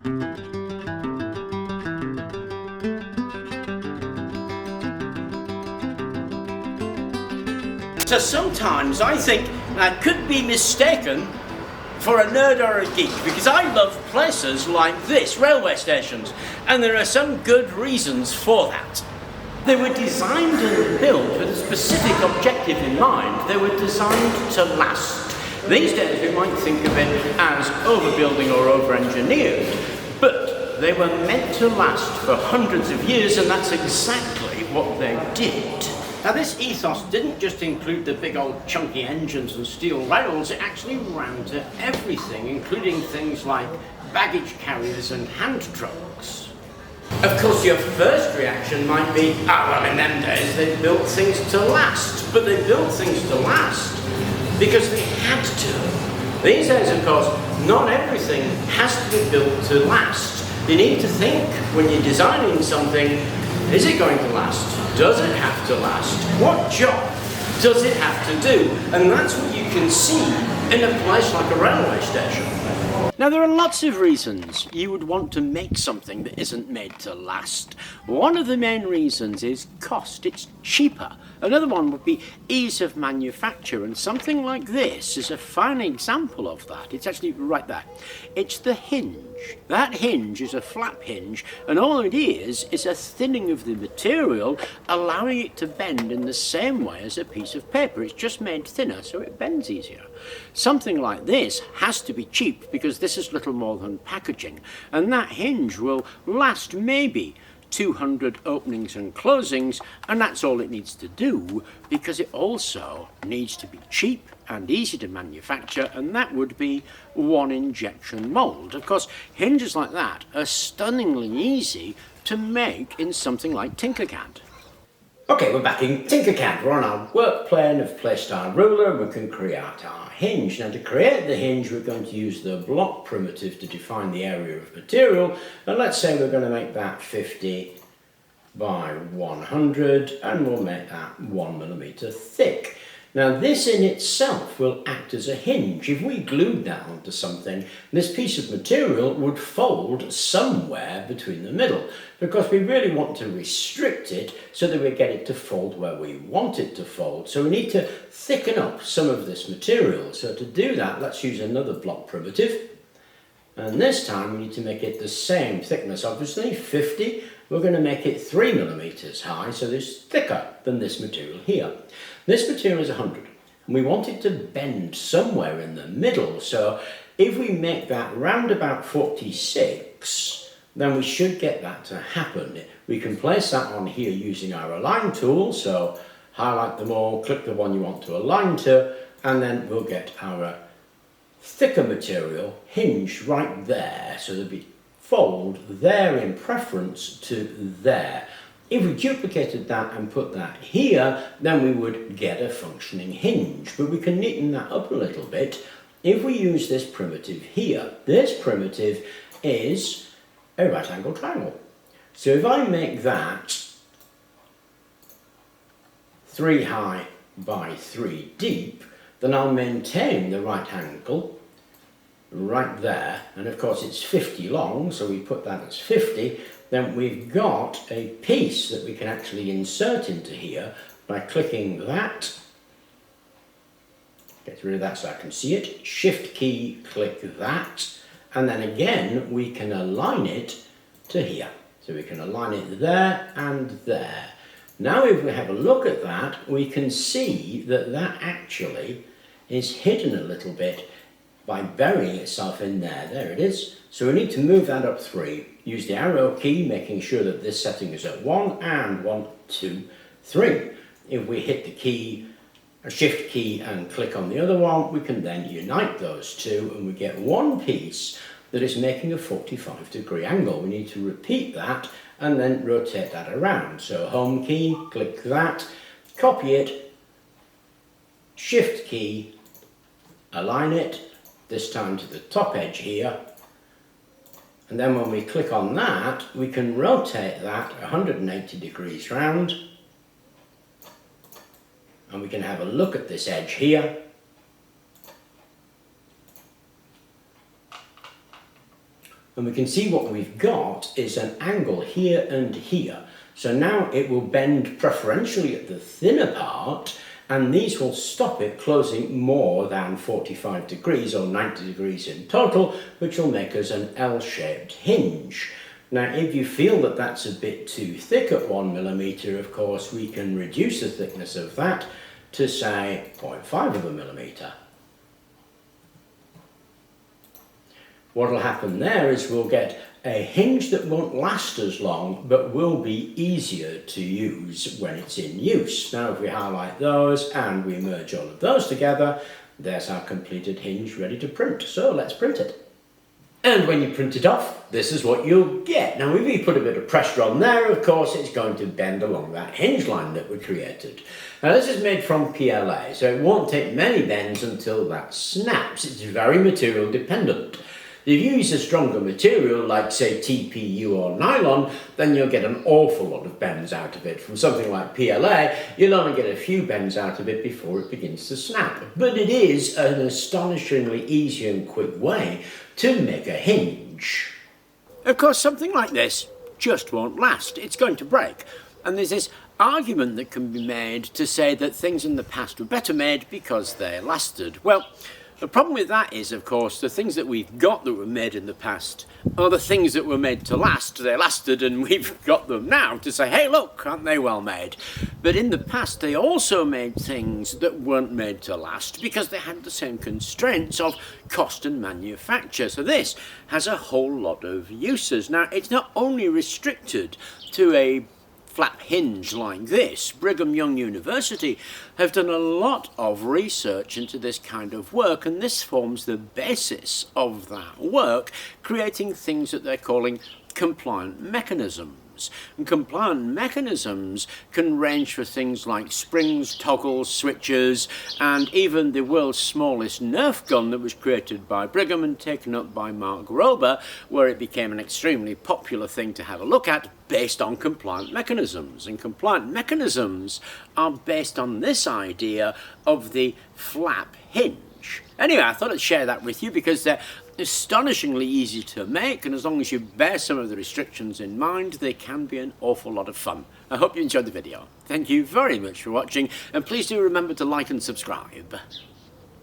So sometimes I think I could be mistaken for a nerd or a geek, because I love places like this, railway stations, and there are some good reasons for that. They were designed and built with a specific objective in mind. They were designed to last. These days we might think of it as overbuilding or over-engineered, but they were meant to last for hundreds of years, and that's exactly what they did. Now this ethos didn't just include the big old chunky engines and steel rails, it actually ran to everything, including things like baggage carriers and hand trucks. Of course your first reaction might be, well in them days they built things to last, but they built things to last because they had to. These days of course, not everything has to be built to last. You need to think when you're designing something, is it going to last? Does it have to last? What job does it have to do? And that's what you can see in a place like a railway station. Now there are lots of reasons you would want to make something that isn't made to last. One of the main reasons is cost. It's cheaper. Another one would be ease of manufacture, and something like this is a fine example of that. It's actually right there. It's the hinge. That hinge is a flap hinge, and all it is a thinning of the material, allowing it to bend in the same way as a piece of paper. It's just made thinner so it bends easier. Something like this has to be cheap because this is little more than packaging, and that hinge will last maybe 200 openings and closings, and that's all it needs to do, because it also needs to be cheap and easy to manufacture, and that would be one injection mold. Of course, hinges like that are stunningly easy to make in something like Tinkercad. Okay, we're back in Tinkercad. We're on our work plane, have placed our ruler, we can create our hinge. Now to create the hinge we're going to use the block primitive to define the area of material, and let's say we're going to make that 50 by 100 and we'll make that 1mm thick. Now this in itself will act as a hinge. If we glued that onto something, this piece of material would fold somewhere between the middle, because we really want to restrict it so that we get it to fold where we want it to fold. So we need to thicken up some of this material. So to do that, let's use another block primitive. And this time we need to make it the same thickness, obviously, 50. We're going to make it 3mm high, so it's thicker than this material here. This material is 100, and we want it to bend somewhere in the middle. So if we make that round about 46, then we should get that to happen. We can place that on here using our align tool, so highlight them all, click the one you want to align to, and then we'll get our thicker material hinge right there, so there'll be fold there in preference to there. If we duplicated that and put that here, then we would get a functioning hinge, but we can neaten that up a little bit if we use this primitive here. This primitive is a right angle triangle. So if I make that 3 high by 3 deep, then I'll maintain the right angle right there, and of course it's 50 long, so we put that as 50. Then we've got a piece that we can actually insert into here by clicking that. Get rid of that so I can see it. Shift key, click that, and then again we can align it to here. So we can align it there and there. Now if we have a look at that, we can see that that actually is hidden a little bit by burying itself in there. There it is. So we need to move that up 3. Use the arrow key, making sure that this setting is at 1 and 1, 2, 3. If we hit the key, a shift key, and click on the other one, we can then unite those two and we get one piece that is making a 45-degree angle. We need to repeat that and then rotate that around. So home key, click that, copy it, shift key, align it, this time to the top edge here, and then when we click on that we can rotate that 180 degrees round, and we can have a look at this edge here. And we can see what we've got is an angle here and here. So now it will bend preferentially at the thinner part, and these will stop it closing more than 45 degrees or 90 degrees in total, which will make us an L-shaped hinge. Now, if you feel that that's a bit too thick at 1mm, of course, we can reduce the thickness of that to, say, 0.5 of a millimetre. What will happen there is we'll get a hinge that won't last as long, but will be easier to use when it's in use. Now, if we highlight those and we merge all of those together, there's our completed hinge ready to print. So let's print it. And when you print it off, this is what you'll get. Now, if you put a bit of pressure on there, of course, it's going to bend along that hinge line that we created. Now, this is made from PLA, so it won't take many bends until that snaps. It's very material dependent. If you use a stronger material, like, say, TPU or nylon, then you'll get an awful lot of bends out of it. From something like PLA, you'll only get a few bends out of it before it begins to snap. But it is an astonishingly easy and quick way to make a hinge. Of course, something like this just won't last. It's going to break. And there's this argument that can be made to say that things in the past were better made because they lasted. Well, the problem with that is, of course, the things that we've got that were made in the past are the things that were made to last. They lasted, and we've got them now to say, hey, look, aren't they well made? But in the past, they also made things that weren't made to last because they had the same constraints of cost and manufacture. So this has a whole lot of uses. Now, it's not only restricted to a flap hinge like this. Brigham Young University have done a lot of research into this kind of work, and this forms the basis of that work, creating things that they're calling compliant mechanisms. And compliant mechanisms can range for things like springs, toggles, switches, and even the world's smallest Nerf gun that was created by Brigham and taken up by Mark Rober, where it became an extremely popular thing to have a look at, based on compliant mechanisms. And compliant mechanisms are based on this idea of the flap hinge. Anyway, I thought I'd share that with you because they're astonishingly easy to make, and as long as you bear some of the restrictions in mind, they can be an awful lot of fun. I hope you enjoyed the video. Thank you very much for watching, and please do remember to like and subscribe.